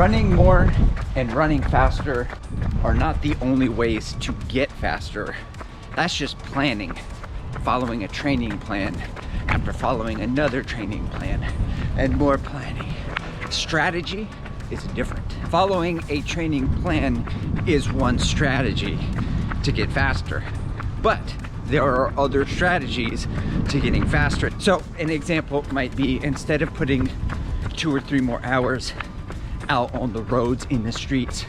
Running more and running faster are not the only ways to get faster. That's just planning, following a training plan after following another training plan and more planning. Strategy is different. Following a training plan is one strategy to get faster, but there are other strategies to getting faster. So an example might be, instead of putting 2 or 3 more hours out on the roads in the streets,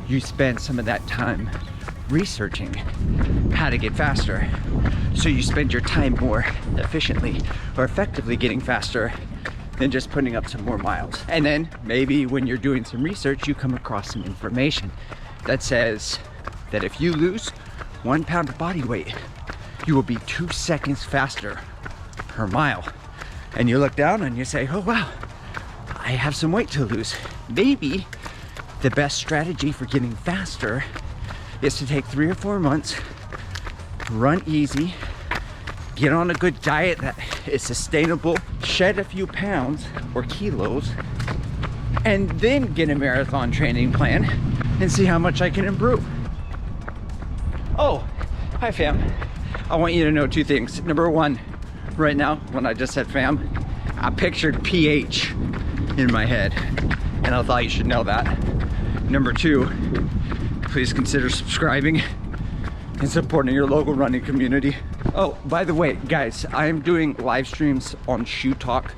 you spend some of that time researching how to get faster. So you spend your time more efficiently or effectively getting faster than just putting up some more miles. And then maybe when you're doing some research, you come across some information that says that if you lose 1 pound of body weight, you will be 2 seconds faster per mile. And you look down and you say, oh wow, I have some weight to lose. Maybe the best strategy for getting faster is to take 3 or 4 months, run easy, get on a good diet that is sustainable, shed a few pounds or kilos, and then get a marathon training plan and see how much I can improve. Oh, hi fam. I want you to know 2 things. Number 1, right now, when I just said fam, I pictured PH in my head, and I thought you should know that. Number 2, please consider subscribing and supporting your local running community. Oh, by the way, guys, I am doing live streams on Shoe Talk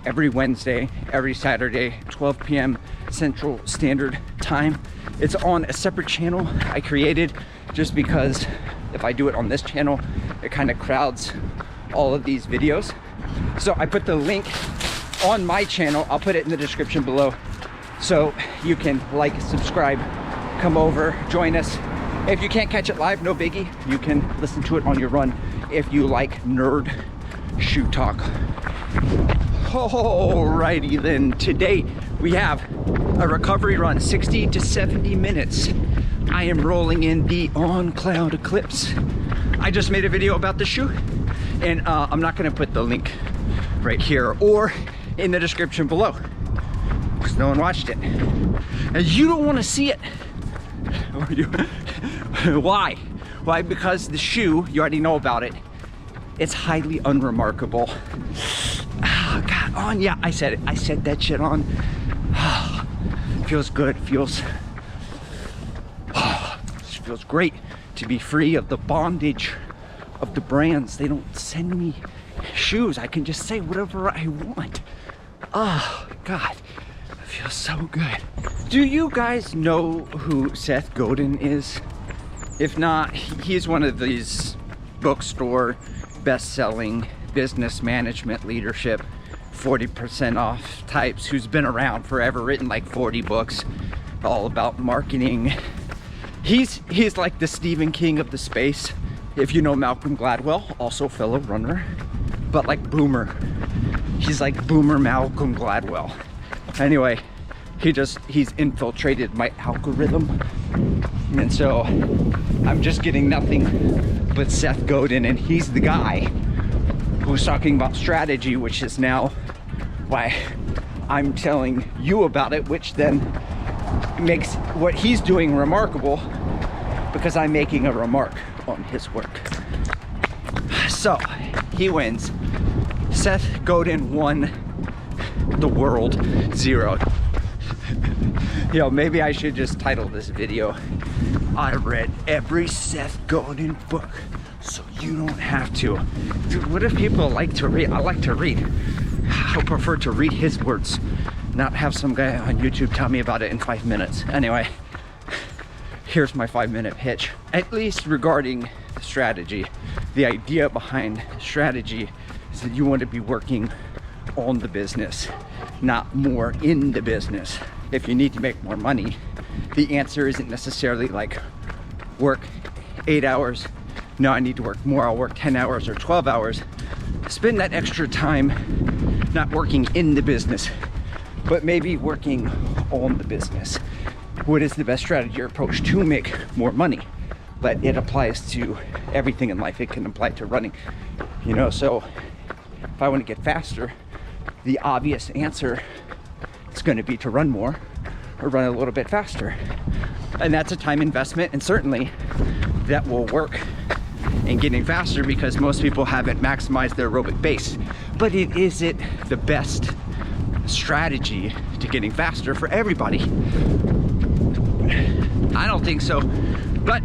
every Wednesday, every Saturday, 12 p.m. Central Standard Time. It's on a separate channel I created just because if I do it on this channel, it kind of crowds all of these videos. So I put the link on my channel. I'll put it in the description below so you can like, subscribe, come over, join us. If you can't catch it live, no biggie. You can listen to it on your run if you like nerd shoe talk. Alrighty then, today we have a recovery run, 60 to 70 minutes. I am rolling in the On Cloud Eclipse. I just made a video about the shoe, and I'm not gonna put the link right here or in the description below because no one watched it. And you don't want to see it. Why? Why? Because the shoe, you already know about it. It's highly unremarkable. Oh, God, On, yeah, I said it. I said that shit On. Oh, feels good. Feels great to be free of the bondage of the brands. They don't send me shoes. I can just say whatever I want. Oh, God, it feels so good. Do you guys know who Seth Godin is? If not, he's one of these bookstore best-selling business management leadership 40% off types who's been around forever, written like 40 books all about marketing. He's like the Stephen King of the space. If you know Malcolm Gladwell, also fellow runner, but like boomer. He's like boomer Malcolm Gladwell. Anyway, he's infiltrated my algorithm. And so I'm just getting nothing but Seth Godin, and he's the guy who's talking about strategy, which is now why I'm telling you about it, which then makes what he's doing remarkable because I'm making a remark on his work. So he wins. Seth Godin won the world 0. Yo, maybe I should just title this video, I read every Seth Godin book, so you don't have to. Dude, what if people like to read? I like to read. I prefer to read his words, not have some guy on YouTube tell me about it in 5 minutes. Anyway, here's my 5-minute pitch. At least regarding strategy, the idea behind strategy is that you want to be working on the business, not more in the business. If you need to make more money, the answer isn't necessarily like work 8 hours. No, I need to work more. I'll work 10 hours or 12 hours. Spend that extra time not working in the business, but maybe working on the business. What is the best strategy or approach to make more money? But it applies to everything in life. It can apply to running, you know. So if I want to get faster, the obvious answer is going to be to run more or run a little bit faster. And that's a time investment, and certainly that will work in getting faster because most people haven't maximized their aerobic base. But is it the best strategy to getting faster for everybody? I don't think so, but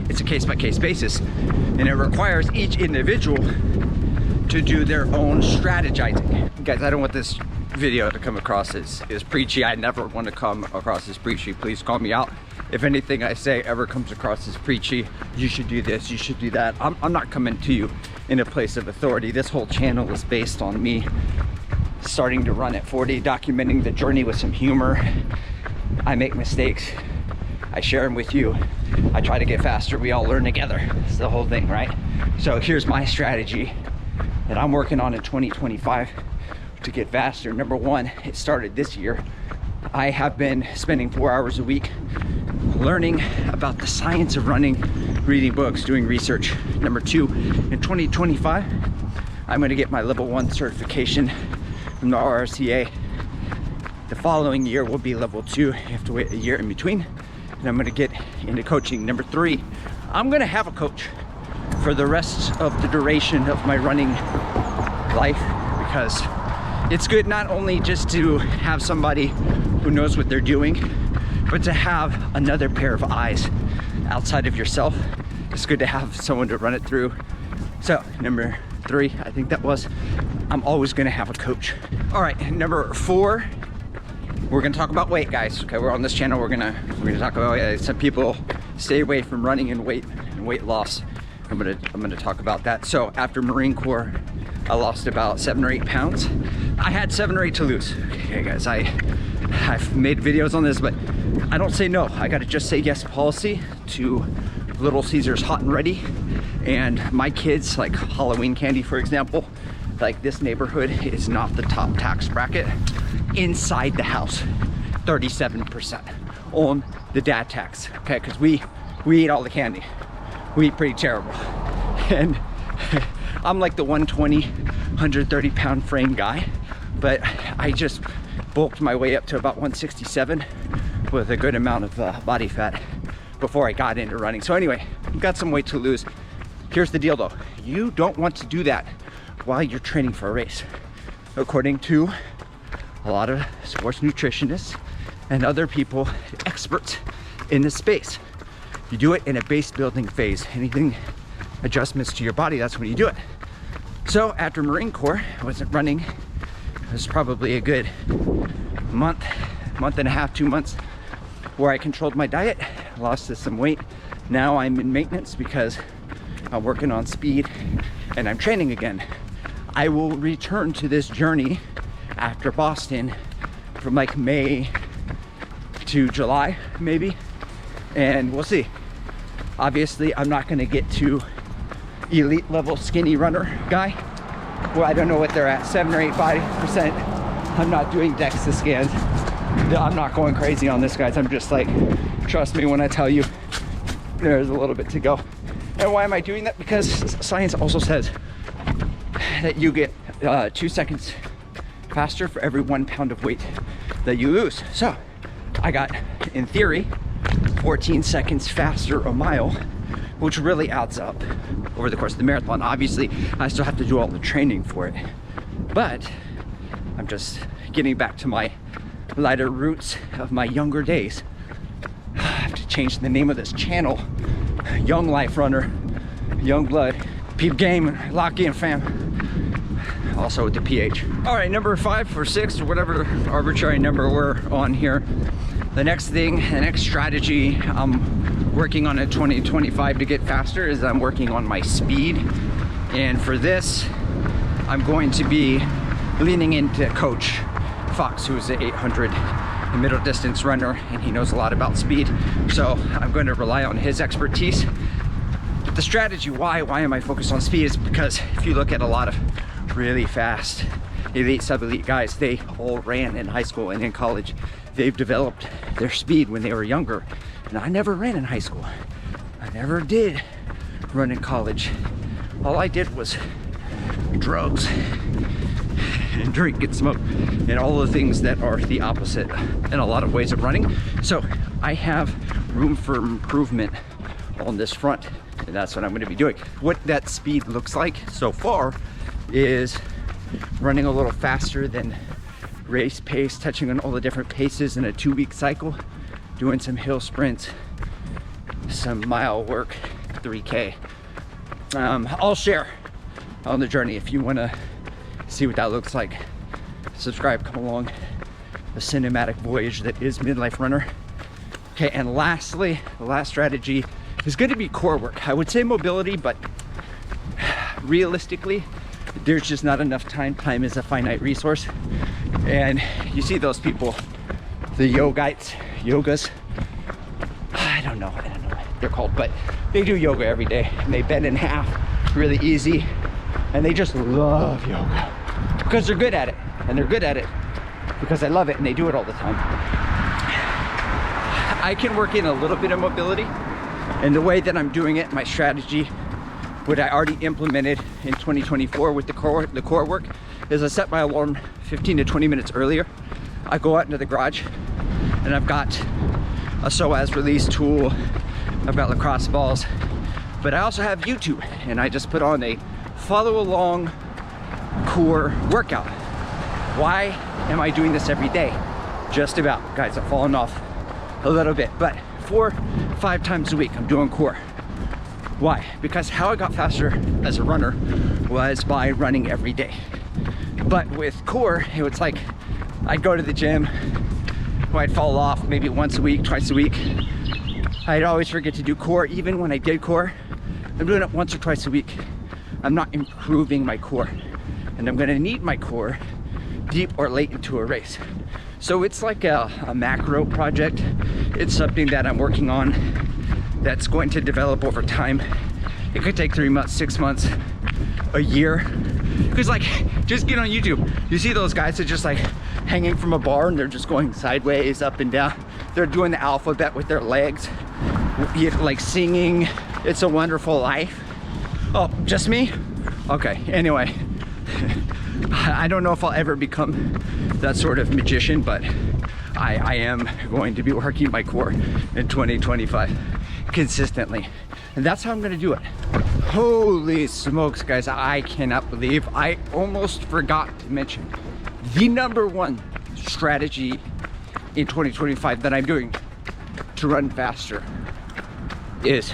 it's a case-by-case basis, and it requires each individual to do their own strategizing. Guys, I don't want this video to come across as preachy. I never want to come across as preachy. Please call me out if anything I say ever comes across as preachy. You should do this, you should do that. I'm not coming to you in a place of authority. This whole channel is based on me starting to run at 40, documenting the journey with some humor. I make mistakes, I share them with you. I try to get faster, we all learn together. It's the whole thing, right? So here's my strategy that I'm working on in 2025 to get faster. Number one, it started this year. I have been spending 4 hours a week learning about the science of running, reading books, doing research. Number two, in 2025, I'm gonna get my level 1 certification from the RRCA. The following year will be level 2. You have to wait a year in between. And I'm gonna get into coaching. Number three, I'm gonna have a coach for the rest of the duration of my running life, because it's good not only just to have somebody who knows what they're doing, but to have another pair of eyes outside of yourself. It's good to have someone to run it through. So number three, I think that was, I'm always gonna have a coach. All right, number four, we're gonna talk about weight, guys. Okay, we're on this channel, we're gonna talk about some people stay away from running and weight loss. I'm gonna talk about that. So after Marine Corps, I lost about 7 or 8 pounds. I had 7 or 8 to lose. Okay guys, I've made videos on this, but I don't say no. I gotta just say yes policy to Little Caesars hot and ready. And my kids, like Halloween candy, for example, like this neighborhood is not the top tax bracket. Inside the house, 37% on the dad tax, okay? Because we eat all the candy. We eat pretty terrible. And I'm like the 120, 130 pound frame guy, but I just bulked my way up to about 167 with a good amount of body fat before I got into running. So anyway, got some weight to lose. Here's the deal though, you don't want to do that while you're training for a race. According to a lot of sports nutritionists and other people, experts in this space, you do it in a base building phase. Anything adjustments to your body, that's when you do it. So after Marine Corps, I wasn't running. It was probably a good month and a half, 2 months, where I controlled my diet, lost some weight. Now I'm in maintenance because I'm working on speed and I'm training again. I will return to this journey after Boston from like May to July maybe, and we'll see. Obviously I'm not going to get to elite level skinny runner guy. Well, I don't know what they're at, 7 or 8% I'm not doing DEXA scans. I'm not going crazy on this, guys. I'm just like, trust me when I tell you there's a little bit to go. And why am I doing that? Because science also says that you get 2 seconds faster for every 1 pound of weight that you lose. So I got, in theory, 14 seconds faster a mile, which really adds up over the course of the marathon. Obviously, I still have to do all the training for it, but I'm just getting back to my lighter roots of my younger days. I have to change the name of this channel. Young Life Runner, Young Blood, peep game, lock in fam. Also with the PH. All right, number 5 or 6 or whatever arbitrary number we're on here. The next thing, the next strategy I'm working on in 2025 to get faster is I'm working on my speed. And for this, I'm going to be leaning into Coach Fox, who's an 800 middle distance runner, and he knows a lot about speed. So I'm going to rely on his expertise. But the strategy, why am I focused on speed, is because if you look at a lot of really fast elite, sub-elite guys, they all ran in high school and in college. They've developed their speed when they were younger. And I never ran in high school. I never did run in college. All I did was drugs and drink and smoke and all the things that are the opposite in a lot of ways of running. So I have room for improvement on this front, and that's what I'm going to be doing. What that speed looks like so far is running a little faster than race pace, touching on all the different paces in a 2-week cycle, doing some hill sprints, some mile work, 3K. I'll share on the journey if you want to see what that looks like. Subscribe, come along the cinematic voyage that is Midlife Runner. Okay, and lastly, the last strategy is going to be core work. I would say mobility, but realistically, there's just not enough time. Time is a finite resource. And you see those people, the yogas, I don't know what they're called, but they do yoga every day, and they bend in half really easy, and they just love yoga because they're good at it, and they're good at it because I love it, and they do it all the time. I can work in a little bit of mobility, and the way that I'm doing it, my strategy, what I already implemented in 2024 with the core work, is I set my alarm 15 to 20 minutes earlier. I go out into the garage, and I've got a psoas release tool, I've got lacrosse balls, but I also have YouTube, and I just put on a follow along core workout. Why am I doing this every day? Just about, guys, I've fallen off a little bit, but 4-5 times a week I'm doing core. Why? Because how I got faster as a runner was by running every day. But with core, it was like I'd go to the gym, I'd fall off maybe once a week, twice a week. I'd always forget to do core. Even when I did core, I'm doing it once or twice a week. I'm not improving my core, and I'm gonna need my core deep or late into a race. So it's like a macro project. It's something that I'm working on that's going to develop over time. It could take 3 months, 6 months, a year. Because like, just get on YouTube. You see those guys that just like hanging from a bar and they're just going sideways, up and down. They're doing the alphabet with their legs, like singing It's a Wonderful Life. Oh, just me? Okay, anyway. I don't know if I'll ever become that sort of magician, but I am going to be working my core in 2025 consistently. And that's how I'm gonna do it. Holy smokes, guys, I cannot believe I almost forgot to mention the #1 strategy in 2025 that I'm doing to run faster is